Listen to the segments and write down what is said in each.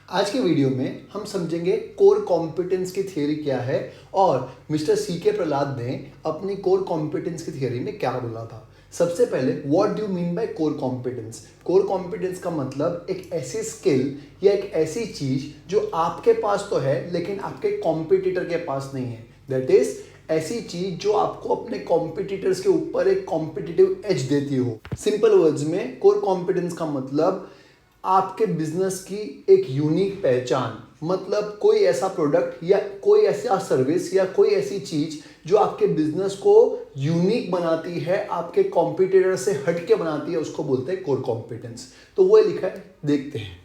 आज के वीडियो में हम समझेंगे कोर कॉम्पिटेंस की थियरी क्या है और मिस्टर सीके प्रहलाद ने अपनी कोर कॉम्पिटेंस की थियरी में क्या बोला था। सबसे पहले what do mean by core competence. Core competence का मतलब एक ऐसी स्किल या एक ऐसी चीज जो आपके पास तो है लेकिन आपके कॉम्पिटिटर के पास नहीं है। दैट इज ऐसी चीज जो आपको अपने कॉम्पिटिटर्स के ऊपर एक कॉम्पिटिटिव एज देती हो। सिंपल वर्ड्स में कोर कॉम्पिटेंस का मतलब आपके बिजनेस की एक यूनिक पहचान, मतलब कोई ऐसा प्रोडक्ट या कोई ऐसा सर्विस या कोई ऐसी चीज जो आपके बिजनेस को यूनिक बनाती है, आपके कॉम्पिटिटर से हटके बनाती है, उसको बोलते हैं कोर कॉम्पिटेंस। तो वो लिखा है, देखते हैं।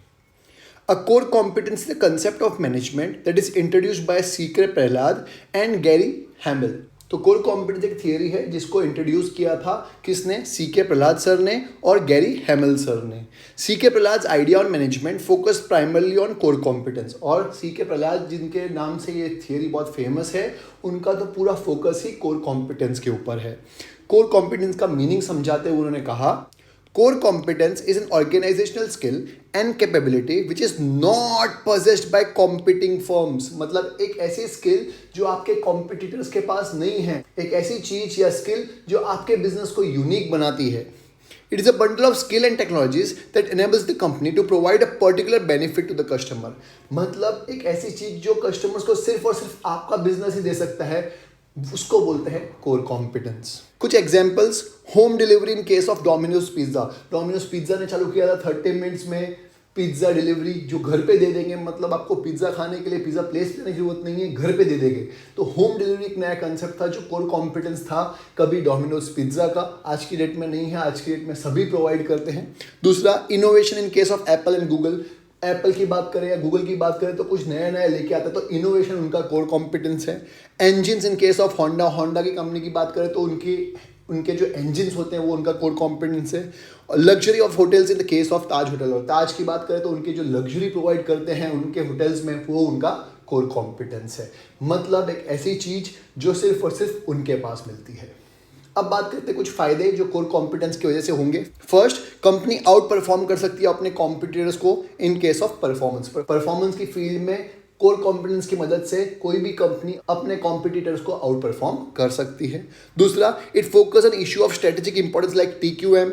A core competence is the concept of management that is introduced by C.K. Prahlad and Gary Hamel। तो कोर कॉम्पिटेंस एक थियरी है जिसको इंट्रोड्यूस किया था किसने? सीके प्रहलाद सर ने और गैरी हैमल सर ने। CK Prahlad idea on management focus primarily on core competence, और सीके प्रहलाद जिनके नाम से ये थियरी बहुत फेमस है, उनका तो पूरा फोकस ही कोर कॉम्पिटेंस के ऊपर है। कोर कॉम्पिटेंस का मीनिंग समझाते हुए उन्होंने कहा, core competence is an organizational skill and capability which is not possessed by competing firms। मतलब एक ऐसी स्किल जो आपके कॉम्पिटिटर्स के पास नहीं है, एक ऐसी चीज या स्किल जो आपके बिजनेस को यूनिक बनाती है। It is a bundle of skill and technologies that enables the company to provide a particular benefit to the customer। मतलब एक ऐसी चीज जो कस्टमर्स को सिर्फ और सिर्फ आपका बिजनेस ही दे सकता है, उसको बोलते हैं कोर कॉम्पिटेंस। कुछ examples, home delivery in case of Domino's pizza. Domino's pizza ने चालू किया था 30 मिनट्स में पिज्जा डिलीवरी, जो घर पे दे देंगे। मतलब आपको पिज्जा खाने के लिए पिज्जा प्लेस करने की जरूरत नहीं है, घर पे दे देंगे। तो होम डिलीवरी एक नया कंसेप्ट था जो कोर कॉम्पिटेंस था, कभी डोमिनोज पिज्जा का, आज की डेट में नहीं है, आज की डेट में सभी प्रोवाइड करते हैं। दूसरा, innovation in case of Apple and Google. Apple की बात करें या गूगल की बात करें तो कुछ नया नया लेके आता है, तो इनोवेशन उनका कोर कॉम्पिटेंस है। Engines in case of Honda, Honda की कंपनी की बात करें तो उनके जो इंजिन्स होते हैं वो उनका कोर कॉम्पिटेंस है। और luxury of hotels in the case of Taj hotel, और ताज की बात करें तो उनके जो लग्जरी प्रोवाइड करते हैं उनके होटल्स में, वो उनका कोर कॉम्पिटेंस है। मतलब एक ऐसी चीज जो सिर्फ और सिर्फ उनके पास मिलती है। अब बात करते हैं कुछ फायदे जो कोर कॉम्पिटेंस की वजह से होंगे। फर्स्ट, कंपनी आउट परफॉर्म कर सकती है अपने कॉम्पिटिटर्स को in case of performance. Performance की फील्ड में कोर कॉम्पिटेंस की मदद से कोई भी कंपनी अपने कॉम्पिटिटर्स को आउट परफॉर्म कर सकती है। दूसरा, it focus on issue of strategic importance like TQM,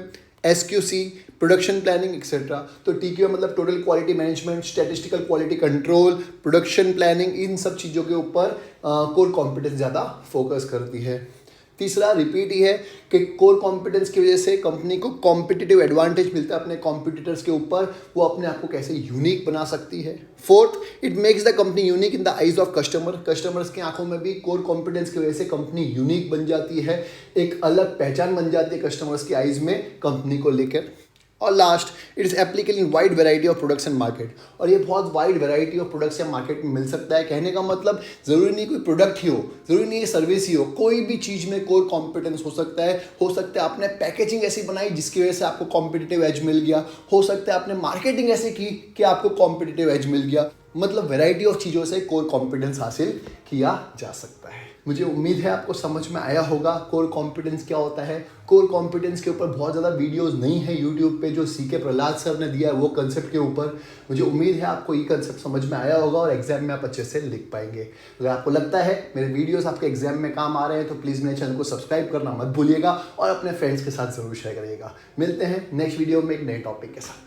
SQC, production planning etcetera. तो TQM मतलब total quality management, statistical quality control, production planning, इन सब चीज़ों के ऊपर कोर कॉम्पिटेंस ज़्यादा फोकस करती है। तीसरा, रिपीट ही है कि कोर कॉम्पिटेंस की वजह से कंपनी को कॉम्पिटिटिव एडवांटेज मिलता है अपने कॉम्पिटिटर्स के ऊपर, वो अपने आप को कैसे यूनिक बना सकती है। Fourth, it makes the company unique in the eyes of customer. Customers की आंखों में भी कोर कॉम्पिटेंस की वजह से कंपनी यूनिक बन जाती है, एक अलग पहचान बन जाती है कस्टमर्स की आइज में कंपनी को लेकर। और last, it is applicable in wide variety of products and market. और ये बहुत वाइड वैरायटी ऑफ प्रोडक्ट्स या मार्केट में मिल सकता है। कहने का मतलब ज़रूरी नहीं कोई प्रोडक्ट ही हो, ज़रूरी नहीं सर्विस ही हो, कोई भी चीज़ में कोर कॉम्पिटेंस हो सकता है। हो सकता है आपने पैकेजिंग ऐसी बनाई जिसकी वजह से आपको कॉम्पिटिटिव एज मिल गया, हो सकता है आपने मार्केटिंग ऐसी की कि आपको कॉम्पिटिटिव एज मिल गया। मतलब वैरायटी ऑफ चीज़ों से कोर कॉम्पिटेंस हासिल किया जा सकता है। मुझे उम्मीद है आपको समझ में आया होगा कोर कॉम्पिटेंस क्या होता है। कोर कॉम्पिटेंस के ऊपर बहुत ज़्यादा वीडियोस नहीं है यूट्यूब पे जो सीके प्रहलाद सर ने दिया है वो कंसेप्ट के ऊपर। मुझे उम्मीद है आपको ये कंसेप्ट समझ में आया होगा और एग्जाम में आप अच्छे से लिख पाएंगे। अगर आपको लगता है मेरे वीडियोस आपके एग्जाम में काम आ रहे हैं तो प्लीज़ मेरे चैनल को सब्सक्राइब करना मत भूलिएगा और अपने फ्रेंड्स के साथ ज़रूर शेयर करिएगा। मिलते हैं नेक्स्ट वीडियो में एक नए टॉपिक के साथ।